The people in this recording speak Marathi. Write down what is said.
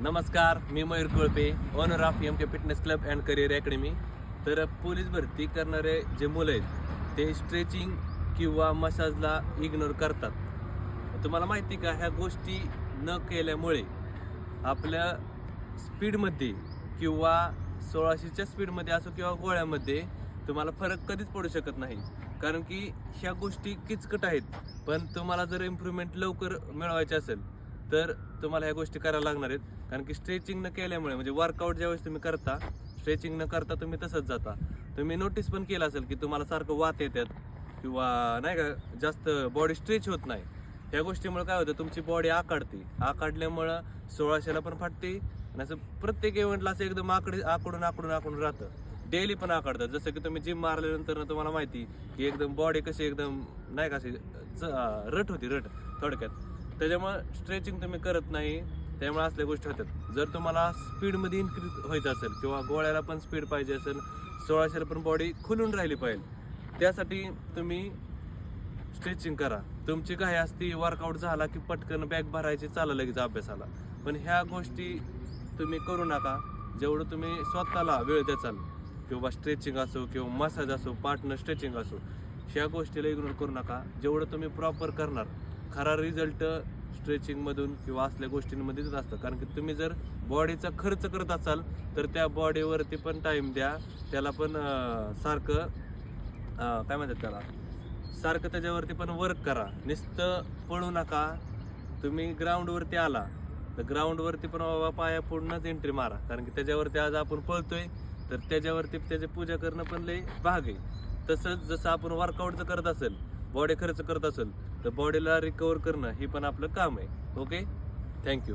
नमस्कार, मी Mayur Kolpe, owner of M K fitness club and career academy. तर पोलीस भरती करणारे जे मुलं आहेत ते स्ट्रेचिंग किंवा मसाजला इग्नोर करतात. तुम्हाला माहिती का, ह्या गोष्टी न केल्यामुळे आपल्या स्पीडमध्ये किंवा 1600च्या स्पीडमध्ये असो किंवा गोळ्यामध्ये तुम्हाला फरक कधीच पडू शकत नाही. कारण की ह्या गोष्टी किचकट आहेत, पण तुम्हाला जर इम्प्रूव्हमेंट लवकर मिळवायची असेल तर तुम्हाला ह्या गोष्टी करायला लागणार आहेत. कारण की स्ट्रेचिंग न केल्यामुळे, म्हणजे वर्कआउट ज्यावेळेस तुम्ही करता, स्ट्रेचिंग न करता तुम्ही तसंच जाता. तुम्ही नोटीस पण केलं असेल की तुम्हाला सारखं वात येतात किंवा नाही का, जास्त बॉडी स्ट्रेच होत नाही. ह्या गोष्टीमुळे काय होतं, तुमची बॉडी आकाडल्यामुळं 1600ला पण फाटते आणि असं प्रत्येक इव्हेंटला असं एकदम आकडून राहतं. डेली पण आकडतात. जसं की तुम्ही जिम मारल्यानंतर तुम्हाला माहिती की एकदम बॉडी कशी एकदम नाही का अशी रट थोडक्यात. त्याच्यामुळे स्ट्रेचिंग तुम्ही करत नाही, त्यामुळे असल्या गोष्टी होतात. जर तुम्हाला स्पीडमध्ये इन्क्रीज व्हायचं असेल किंवा गोळ्याला पण स्पीड पाहिजे असेल, 1600ला पण बॉडी खुलून राहिली पाहिजे, त्यासाठी तुम्ही स्ट्रेचिंग करा. तुमची काय असती, वर्कआउट झाला की पटकन बॅग भरायची, चाला लगेच अभ्यासाला. पण ह्या गोष्टी तुम्ही करू नका. जेवढं तुम्ही स्वतःला वेळ द्याल, किंवा स्ट्रेचिंग असो किंवा मसाज असो, पार्टनर स्ट्रेचिंग असो, ह्या गोष्टीला इग्नोर करू नका. जेवढं तुम्ही प्रॉपर करणार, खरा रिझल्ट स्ट्रेचिंगमधून किंवा असल्या गोष्टींमध्येच असतं. कारण की तुम्ही जर बॉडीचा खर्च करत असाल तर त्या बॉडीवरती पण टाईम द्या. त्याला पण सारखं काय म्हणतात त्याला, सारखं त्याच्यावरती पण वर्क करा. नुसतं पळू नका. तुम्ही ग्राउंडवरती आला तर ग्राउंडवरती पण बाबा पाया पूर्णच एंट्री मारा. कारण की त्याच्यावरती आज आपण पळतोय तर त्याच्यावरती त्याची पूजा करणं पण लई भाग आहे. तसंच जसं आपण वर्कआउटचं करत असेल, बॉडी खर्च करत असेल, तर बॉडीला रिकवर करणं हे पण आपलं काम आहे. Okay, thank you.